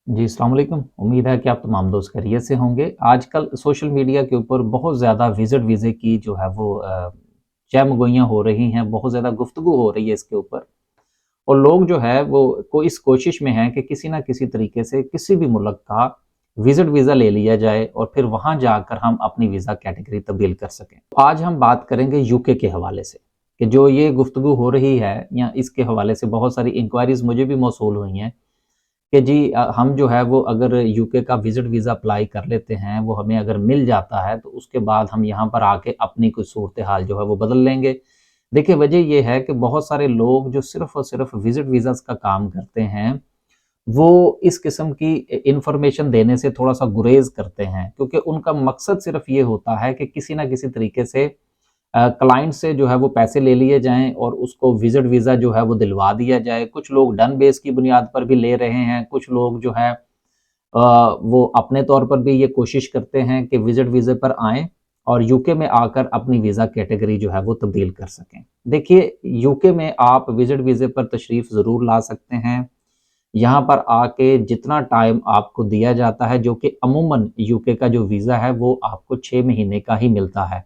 जी, अस्सलाम वालेकुम। उम्मीद है कि आप तमाम दोस्त खैरियत से होंगे। आजकल सोशल मीडिया के ऊपर बहुत ज़्यादा विज़िट वीज़े की जो है वो चहमगोइयाँ हो रही हैं, बहुत ज़्यादा गुफ्तगू हो रही है इसके ऊपर और लोग जो है वो इस कोशिश में हैं कि किसी न किसी तरीके से किसी भी मुल्क का विज़िट वीज़ा ले लिया जाए और फिर वहाँ जाकर हम अपनी वीज़ा कैटेगरी तब्दील कर सकें। आज हम बात करेंगे यूके के हवाले से कि जो ये गुफ्तगू हो रही है या इसके हवाले से बहुत सारी इंक्वायरीज़ मुझे भी मौसूल हुई हैं कि जी हम जो है वो अगर यूके का विज़िट वीज़ा अप्लाई कर लेते हैं, वो हमें अगर मिल जाता है तो उसके बाद हम यहाँ पर आके अपनी कुछ सूरत-ए-हाल जो है वो बदल लेंगे। देखिए वजह ये है कि बहुत सारे लोग जो सिर्फ़ और सिर्फ़ विज़िट वीज़ाज़ का काम करते हैं, वो इस किस्म की इन्फॉर्मेशन देने से थोड़ा-सा गुरेज़ करते हैं क्योंकि उनका मकसद सिर्फ़ ये होता है कि किसी न किसी तरीके से क्लाइंट से जो है वो पैसे ले लिए जाएँ और उसको विज़िट वीज़ा जो है वो दिलवा दिया जाए। कुछ लोग डन बेस की बुनियाद पर भी ले रहे हैं, कुछ लोग जो है वो अपने तौर पर भी ये कोशिश करते हैं कि विज़िट वीज़े पर आएँ और यूके में आकर अपनी वीज़ा कैटेगरी जो है वो तब्दील कर सकें। देखिए, यूके में आप विज़िट वीज़े पर तशरीफ़ ज़रूर ला सकते हैं। यहाँ पर आके जितना टाइम आपको दिया जाता है, जो कि अमूमन यूके का जो वीज़ा है वो आपको 6 महीने का ही मिलता है।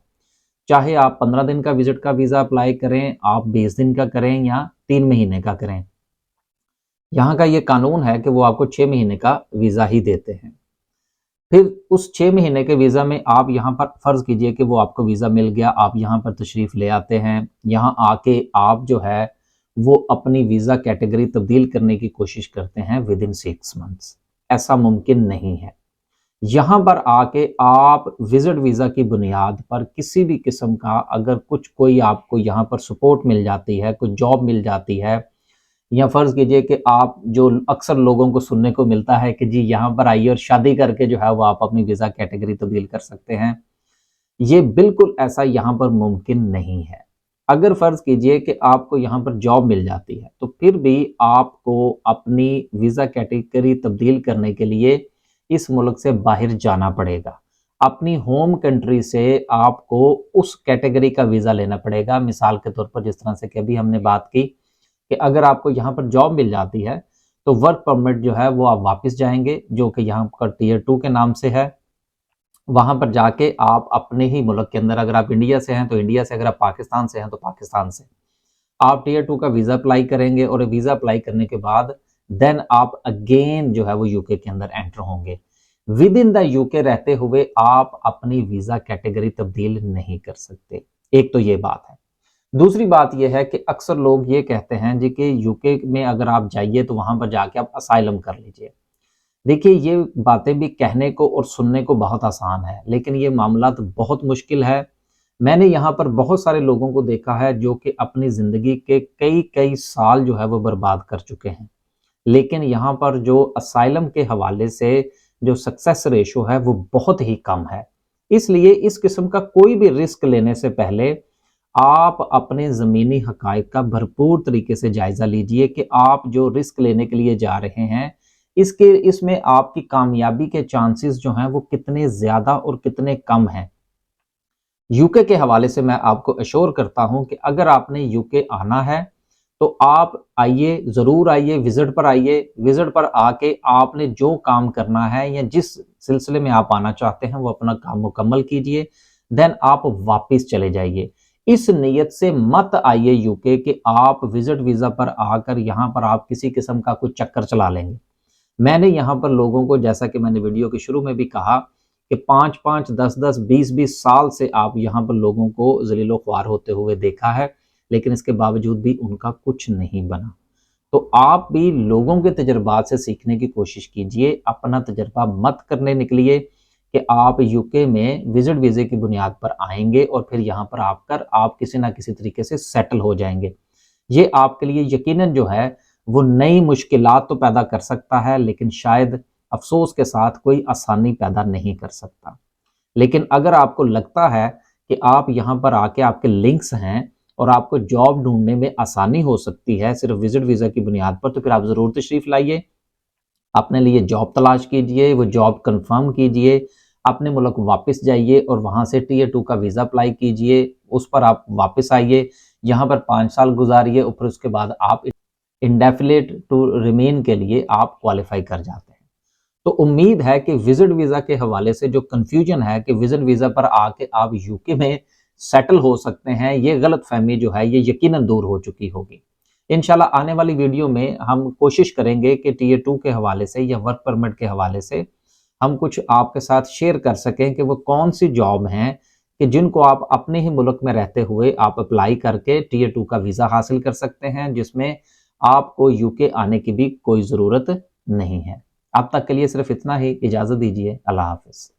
चाहे आप 15 दिन का विज़िट का वीज़ा अप्लाई करें, आप 20 दिन का करें या 3 महीने का करें। यहाँ का ये कानून है कि वो आपको 6 महीने का वीज़ा ही देते हैं। फिर उस 6 महीने के वीज़ा में आप यहाँ पर फ़र्ज़ कीजिए कि वो आपको वीज़ा मिल गया, आप यहाँ पर तशरीफ़ ले आते हैं। यहाँ आके आप जो है वो अपनी वीज़ा कैटेगरी तब्दील करने की कोशिश करते हैं विदिन 6 मंथ्स। ऐसा मुमकिन नहीं है। यहाँ पर आके आप विज़िट वीज़ा की बुनियाद पर किसी भी किस्म का अगर कुछ कोई आपको यहाँ पर सपोर्ट मिल जाती है, कुछ जॉब मिल जाती है या फ़र्ज़ कीजिए कि आप जो अक्सर लोगों को सुनने को मिलता है कि जी यहाँ पर आइए और शादी करके जो है वो आप अपनी वीज़ा कैटेगरी तब्दील कर सकते हैं। ये बिल्कुल ऐसा यहाँ पर मुमकिन नहीं है। अगर फ़र्ज़ कीजिए कि आपको यहाँ पर जॉब मिल जाती है, तो फिर भी आपको अपनी वीज़ा कैटेगरी तब्दील करने के लिए इस मुल्क से बाहर जाना पड़ेगा। अपनी होम कंट्री से आपको उस कैटेगरी का वीज़ा लेना पड़ेगा। मिसाल के तौर पर जिस तरह से कि अभी हमने बात की कि अगर आपको यहाँ पर जॉब मिल जाती है, तो वर्क परमिट जो है वो आप वापस जाएँगे, जो कि यहाँ पर टियर 2 के नाम से है। वहाँ पर जाके आप अपने ही मुल्क के अंदर अगर आप इंडिया से हैं तो इंडिया से, अगर आप पाकिस्तान से हैं तो पाकिस्तान से। आप टियर 2 का वीज़ा अप्लाई करेंगे और वीज़ा अप्लाई करने के बाद देन आप अगेन जो है वो यूके के अंदर एंटर होंगे। विद इन द यूके रहते हुए आप अपनी वीज़ा कैटेगरी तब्दील नहीं कर सकते। एक तो ये बात है। दूसरी बात ये है कि अक्सर लोग ये कहते हैं जी कि यूके में अगर आप जाइए तो वहाँ पर जाके आप असाइलम कर लीजिए। देखिए, ये बातें भी कहने को और सुनने को बहुत आसान है, लेकिन ये मामला तो बहुत मुश्किल है। मैंने यहाँ पर बहुत सारे लोगों को देखा है जो कि अपनी ज़िंदगी के कई-कई साल जो है वो बर्बाद कर चुके हैं। लेकिन यहाँ पर जो असाइलम के हवाले से जो सक्सेस रेशो है वो बहुत ही कम है। इसलिए इस किस्म का कोई भी रिस्क लेने से पहले आप अपने ज़मीनी हक़ाइक़ का भरपूर तरीके से जायज़ा लीजिए कि आप जो रिस्क लेने के लिए जा रहे हैं, इसमें आपकी कामयाबी के चांसेस जो हैं वो कितने ज़्यादा और कितने कम हैं। यूके के हवाले से मैं आपको एश्योर करता हूँ कि अगर आपने यूके आना है, तो आप आइए, ज़रूर आइए, विज़िट पर आइए। विज़िट पर आके आपने जो काम करना है या जिस सिलसिले में आप आना चाहते हैं, वो अपना काम मुकम्मल कीजिए, देन आप वापिस चले जाइए। इस नीयत से मत आइए यूके कि आप विज़िट वीज़ा पर आकर यहाँ पर आप किसी किस्म का कोई चक्कर चला लेंगे। मैंने यहाँ पर लोगों को, जैसा कि मैंने वीडियो के शुरू में भी कहा, कि 5-5, 10-10, 20-20 साल से आप यहाँ पर लोगों को ज़लील-ओ-ख्वार होते हुए देखा है, लेकिन इसके बावजूद भी उनका कुछ नहीं बना। तो आप भी लोगों के तजुर्बात से सीखने की कोशिश कीजिए, अपना तजुर्बा मत करने निकलिए कि आप यूके में विज़िट वीज़े की बुनियाद पर आएँगे और फिर यहाँ पर आकर आप किसी न किसी तरीके से सेटल हो जाएँगे। ये आपके लिए यकीनन जो है वो नई मुश्किलात तो पैदा कर सकता है, लेकिन शायद अफ़सोस के साथ कोई आसानी पैदा नहीं कर सकता। लेकिन अगर आपको लगता है कि आप यहाँ पर आके आपके लिंक्स हैं और आपको जॉब ढूँढने में आसानी हो सकती है सिर्फ़ विज़िट वीज़ा की बुनियाद पर, तो फिर आप ज़रूर तशरीफ़ लाइए। अपने लिए जॉब तलाश कीजिए, वो जॉब कन्फ़र्म कीजिए, अपने मुल्क वापस जाइए और वहाँ से टियर 2 का वीज़ा अप्लाई कीजिए, उस पर आप वापस आइए, यहाँ पर 5 साल गुज़ारिए और फिर उसके बाद आप इंडेफ़िनिट टू रिमेन के लिए आप क्वालीफ़ाई कर जाते हैं। तो उम्मीद है कि विजिट वीज़ा के हवाले से जो कन्फ्यूजन है कि विजिट वीज़ा पर आके आप यूके में सेटल हो सकते हैं, ये गलतफहमी जो है ये यकीनन दूर हो चुकी होगी। इंशाल्लाह आने वाली वीडियो में हम कोशिश करेंगे कि टियर 2 के हवाले से या वर्क परमिट के हवाले से हम कुछ आपके साथ शेयर कर सकें कि वो कौन सी जॉब हैं कि जिनको आप अपने ही मुल्क में रहते हुए आप अप्लाई करके टियर 2 का वीज़ा हासिल कर सकते हैं, जिसमें आपको यूके आने की भी कोई ज़रूरत नहीं है। अब तक के लिए सिर्फ इतना ही, इजाज़त दीजिए। अल्लाह हाफ़िज़।